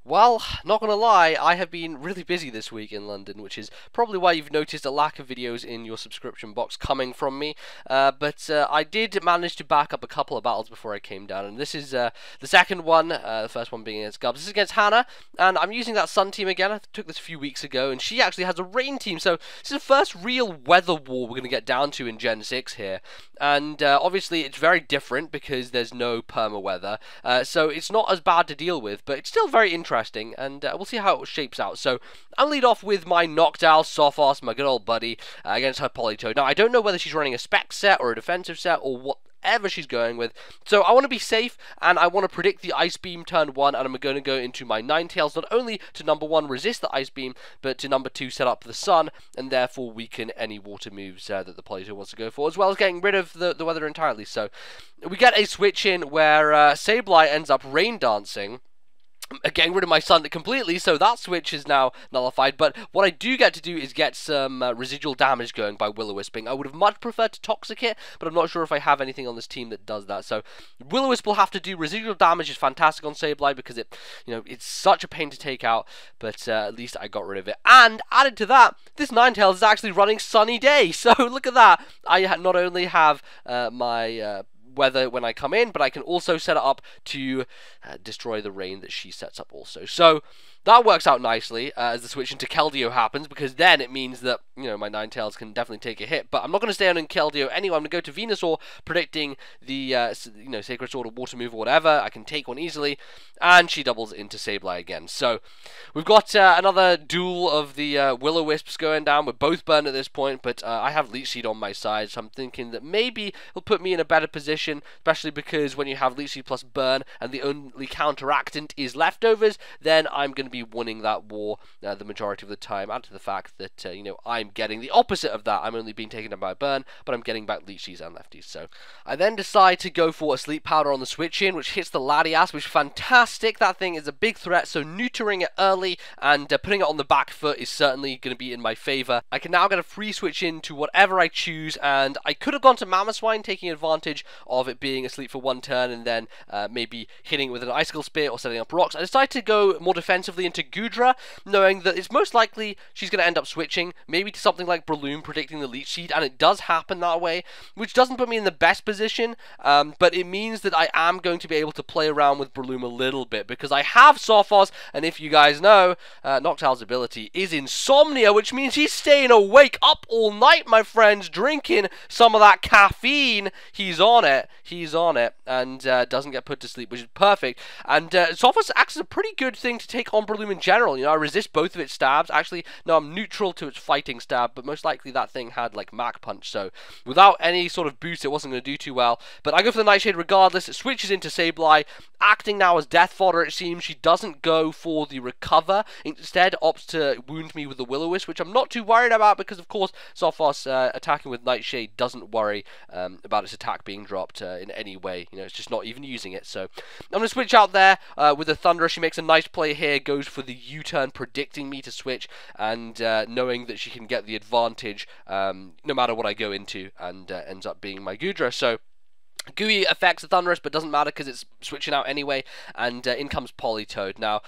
Well, not gonna lie, I have been really busy this week in London, which is probably why you've noticed a lack of videos in your subscription box coming from me. But I did manage to back up a couple of battles before I came down, and this is the second one, the first one being against Gubs. This is against Hannah, and I'm using that Sun team again. I took this a few weeks ago, and she actually has a Rain team, so this is the first real weather war we're going to get down to in Gen 6 here. And obviously it's very different because there's no perma weather, so it's not as bad to deal with, but it's still very interesting, and we'll see how it shapes out. So I'll lead off with my Noctowl, Sophos, my good old buddy, against her Politoed. Now, I don't know whether she's running a spec set or a defensive set or whatever she's going with, so I want to be safe, and I want to predict the Ice Beam turn 1, and I'm going to go into my Ninetales, not only to number 1 resist the Ice Beam, but to number 2 set up the Sun, and therefore weaken any water moves that the Politoed wants to go for, as well as getting rid of the weather entirely. So we get a switch in where Sableye ends up rain dancing, getting rid of my Sun completely, so that switch is now nullified. But what I do get to do is get some residual damage going by Will-O-Wisping. I would have much preferred to Toxic it, but I'm not sure if I have anything on this team that does that. So Will-O-Wisp will have to do residual damage. Is fantastic on Sableye because it's such a pain to take out, but at least I got rid of it. And added to that, this Ninetales is actually running Sunny Day, so look at that. I not only have my weather when I come in, but I can also set it up to destroy the rain that she sets up also. So that works out nicely as the switch into Keldeo happens, because then it means that, my Ninetales can definitely take a hit. But I'm not going to stay on in Keldeo anyway. I'm going to go to Venusaur, predicting the, Sacred Sword or Water move or whatever. I can take one easily, and she doubles into Sableye again. So we've got another duel of the Will-O-Wisps going down. We're both burned at this point, but I have Leech Seed on my side, so I'm thinking that maybe it'll put me in a better position, especially because when you have Leech Seed plus Burn, and the only counteractant is Leftovers, then I'm going to be winning that war the majority of the time. Add to the fact that I'm getting the opposite of that. I'm only being taken down by Burn, but I'm getting back Leechies and Lefties. So I then decide to go for a Sleep Powder on the switch in, which hits the Latias, which is fantastic. That thing is a big threat, so neutering it early and putting it on the back foot is certainly going to be in my favor. I can now get a free switch in to whatever I choose, and I could have gone to Mamoswine, taking advantage of it being asleep for one turn, and then maybe hitting it with an Icicle Spear or setting up rocks. I decided to go more defensively into Goodra, knowing that it's most likely she's going to end up switching, maybe to something like Breloom, predicting the Leech Seed, and it does happen that way, which doesn't put me in the best position, but it means that I am going to be able to play around with Breloom a little bit, because I have Sophos, and if you guys know, Noctowl's ability is Insomnia, which means he's staying awake up all night, my friends, drinking some of that caffeine. He's on it, and doesn't get put to sleep, which is perfect. And Sophos acts as a pretty good thing to take on Breloom in general. I resist both of its stabs. Actually, no, I'm neutral to its fighting stab, but most likely that thing had like Mach Punch, so without any sort of boost, it wasn't going to do too well. But I go for the Nightshade regardless. It switches into Sableye, acting now as death fodder, it seems. She doesn't go for the recover, instead opts to wound me with the Will-O-Wisp, which I'm not too worried about, because of course Sophos attacking with Nightshade doesn't worry about its attack being dropped in any way. It's just not even using it. So I'm going to switch out there with the Thunderer. She makes a nice play here, goes for the U-turn, predicting me to switch, and knowing that she can get the advantage no matter what I go into, and ends up being my Goodra. So Gooey affects the Thunderous, but doesn't matter because it's switching out anyway, and in comes Politoed. Now,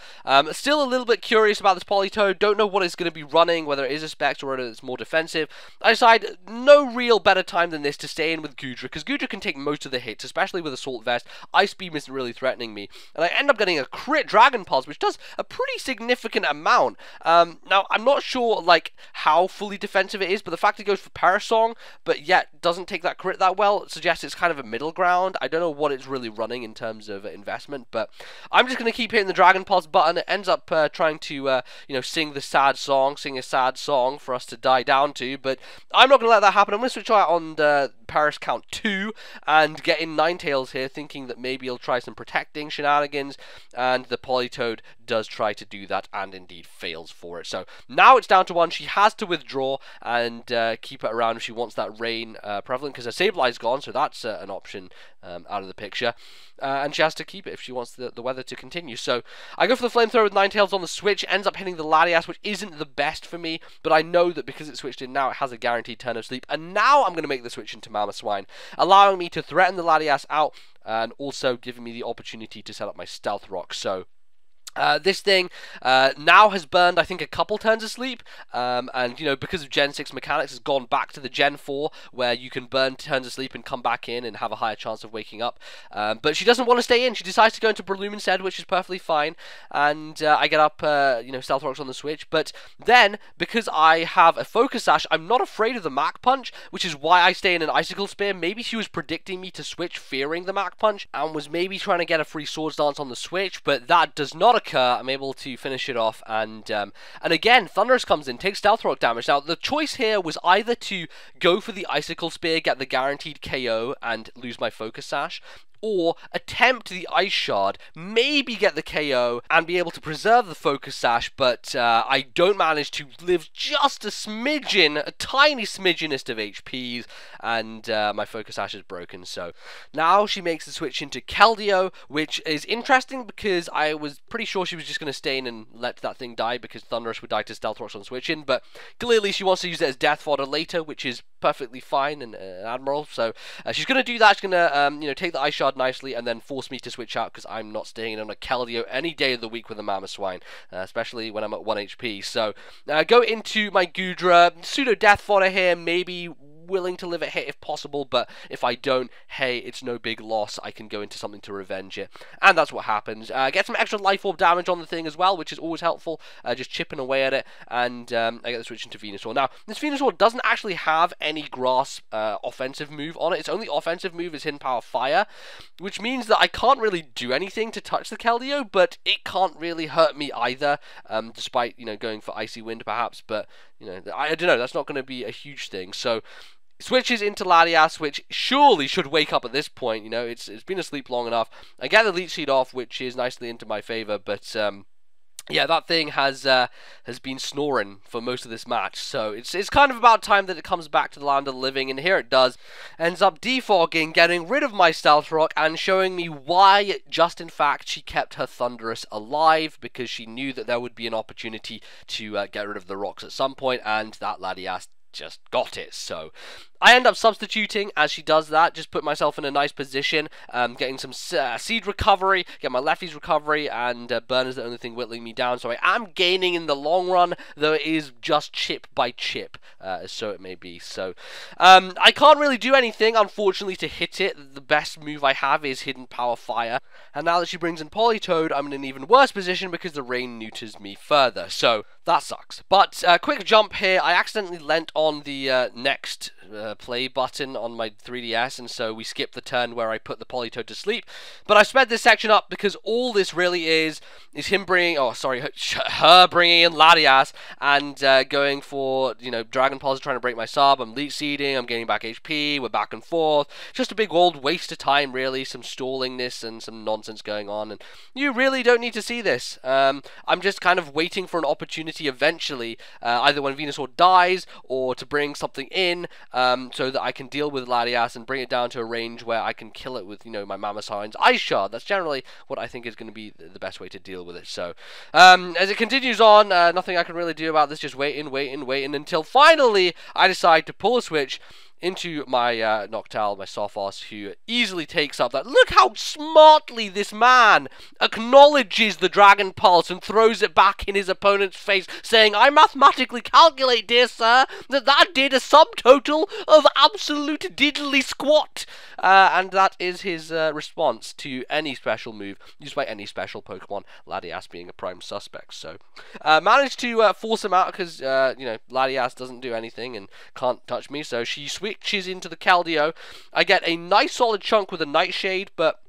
still a little bit curious about this Politoed. Don't know what it's going to be running, whether it is a Specs or whether it's more defensive. I decide no real better time than this to stay in with Goodra, because Goodra can take most of the hits, especially with Assault Vest. Ice Beam isn't really threatening me, and I end up getting a crit Dragon Pulse, which does a pretty significant amount. Now, I'm not sure how fully defensive it is, but the fact it goes for Parasong, but yet doesn't take that crit that well, suggests it's kind of a middle ground. I don't know what it's really running in terms of investment, but I'm just going to keep hitting the Dragon Pulse button. It ends up trying to, sing a sad song for us to die down to, but I'm not going to let that happen. I'm going to switch out on the Paris count 2 and get in Ninetales here, thinking that maybe he'll try some protecting shenanigans, and the Politoed does try to do that and indeed fails for it. So now it's down to 1. She has to withdraw and keep it around if she wants that rain prevalent, because her Sableye's gone, so that's an option out of the picture, and she has to keep it if she wants the weather to continue. So I go for the Flamethrower with Ninetales on the switch, ends up hitting the Latias, which isn't the best for me, but I know that because it's switched in now, it has a guaranteed turn of sleep, and now I'm going to make the switch into Mamoswine, allowing me to threaten the Latias out, and also giving me the opportunity to set up my Stealth Rock. So This thing now has burned, I think, a couple turns of sleep, and, you know, because of Gen 6 mechanics, has gone back to the Gen 4, where you can burn turns of sleep and come back in and have a higher chance of waking up. But she doesn't want to stay in. She decides to go into Breloom instead, which is perfectly fine, and I get up, you know, Stealth Rocks on the switch. But then, because I have a Focus Sash, I'm not afraid of the Mach Punch, which is why I stay in an Icicle Spear. Maybe she was predicting me to switch, fearing the Mach Punch, and was maybe trying to get a free Swords Dance on the switch, but that does not occur. I'm able to finish it off, and again, Thunderous comes in, takes Stealth Rock damage. Now, the choice here was either to go for the Icicle Spear, get the guaranteed KO, and lose my Focus Sash, or attempt the Ice Shard, maybe get the KO, and be able to preserve the Focus Sash, but I don't manage to live just a smidgen, a tiny smidgenest of HPs, and my Focus Sash is broken. So now she makes the switch into Keldeo, which is interesting because I was pretty sure she was just going to stay in and let that thing die because Thunderous would die to Stealth Rocks on switching, but clearly she wants to use it as death fodder later, which is perfectly fine and admirable. So she's going to do that. She's going to you know, take the Ice Shard nicely and then force me to switch out because I'm not staying in on a Keldeo any day of the week with a Mamoswine, especially when I'm at 1 HP. So go into my Goodra, pseudo death fodder here, maybe willing to live a hit if possible, but if I don't, hey, it's no big loss. I can go into something to revenge it, and that's what happens. Get some extra life orb damage on the thing as well, which is always helpful, just chipping away at it, and I get the switch into Venusaur. Now, this Venusaur doesn't actually have any grass offensive move on it. Its only offensive move is Hidden Power Fire, which means that I can't really do anything to touch the Keldeo, but it can't really hurt me either, despite, you know, going for Icy Wind perhaps, but, you know, I don't know, that's not going to be a huge thing. So switches into Latias, which surely should wake up at this point. You know, it's been asleep long enough. I get the Leech Seed off, which is nicely into my favor, but yeah, that thing has been snoring for most of this match, so it's kind of about time that it comes back to the land of the living, and here it does. Ends up defogging, getting rid of my Stealth Rock, and showing me why, just in fact, she kept her Thunderous alive, because she knew that there would be an opportunity to get rid of the rocks at some point, and that Latias just got it. So I end up substituting as she does that, just put myself in a nice position, getting some seed recovery, get my lefties recovery, and burn is the only thing whittling me down, so I am gaining in the long run, though it is just chip by chip, so it may be. So I can't really do anything, unfortunately, to hit it. The best move I have is Hidden Power Fire, and now that she brings in Politoed, I'm in an even worse position because the rain neuters me further, so that sucks. But quick jump here, I accidentally leant on the next play button on my 3DS, and so we skipped the turn where I put the Politoed to sleep. But I sped this section up because all this really is him bringing, her bringing in Latias and going for, you know, Dragon Pulse, trying to break my sub. I'm Leech Seeding, I'm getting back HP, we're back and forth. Just a big old waste of time, really. Some stallingness and some nonsense going on, and you really don't need to see this. I'm just kind of waiting for an opportunity eventually, either when Venusaur dies or to bring something in, so that I can deal with Latias and bring it down to a range where I can kill it with, you know, my Mamoswine's Ice Shard. That's generally what I think is going to be the best way to deal with it. So, as it continues on, nothing I can really do about this, just waiting until finally I decide to pull a switch into my Noctowl, my Sophos, who easily takes up that. Look how smartly this man acknowledges the Dragon Pulse and throws it back in his opponent's face, saying, I mathematically calculate, dear sir, that did a subtotal of absolute diddly squat. And that is his response to any special move used by any special Pokemon, Latias being a prime suspect. So, managed to force him out because, you know, Latias doesn't do anything and can't touch me, so she switches into the Keldeo. I get a nice solid chunk with a Nightshade, but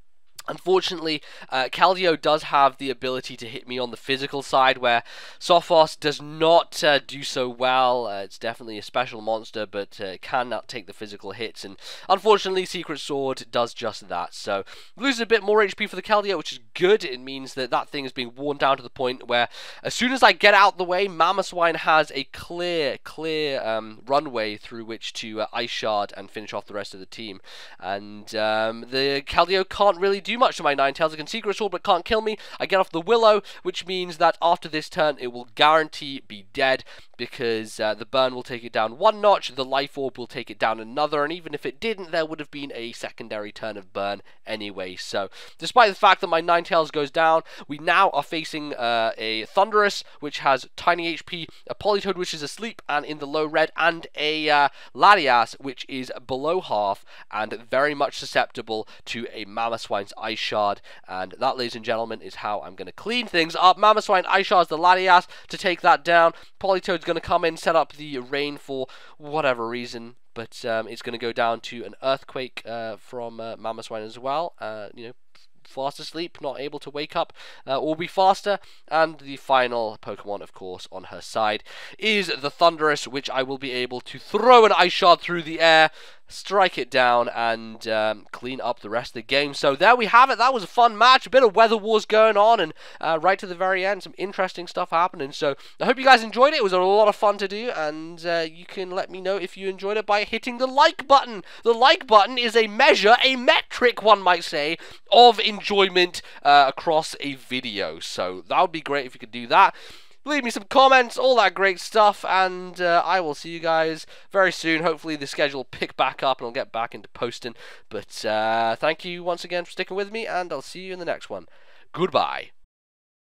unfortunately, Keldeo does have the ability to hit me on the physical side, where Sophos does not do so well. It's definitely a special monster, but cannot take the physical hits, and unfortunately, Secret Sword does just that. So, loses a bit more HP for the Keldeo, which is good. It means that that thing is being worn down to the point where, as soon as I get out the way, Mamoswine has a clear runway through which to Ice Shard and finish off the rest of the team. And the Keldeo can't really do much to my Ninetales. It can Secret Sword but can't kill me. I get off the Willow, which means that after this turn it will guarantee be dead. because the burn will take it down one notch, the life orb will take it down another, and even if it didn't, there would have been a secondary turn of burn anyway. So despite the fact that my Ninetales goes down, we now are facing a Thunderous, which has tiny HP, a Politoed, which is asleep and in the low red, and a Latias, which is below half and very much susceptible to a Mamoswine's Ice Shard. And that, ladies and gentlemen, is how I'm going to clean things up. Mamoswine Ice Shards the Latias to take that down. Politoed's going to come in, set up the rain for whatever reason, but it's going to go down to an Earthquake from Mamoswine as well. You know, fast asleep, not able to wake up or be faster. And the final Pokemon, of course, on her side is the Thunderous, which I will be able to throw an Ice Shard through the air, strike it down, and clean up the rest of the game. So there we have it. That was a fun match, a bit of weather wars going on, and right to the very end, some interesting stuff happening. So I hope you guys enjoyed it. It was a lot of fun to do, and you can let me know if you enjoyed it by hitting the like button. The like button is a measure, a metric, one might say, of enjoyment across a video. So that would be great if you could do that. Leave me some comments, all that great stuff, and I will see you guys very soon. Hopefully the schedule will pick back up and I'll get back into posting. But thank you once again for sticking with me, and I'll see you in the next one. Goodbye.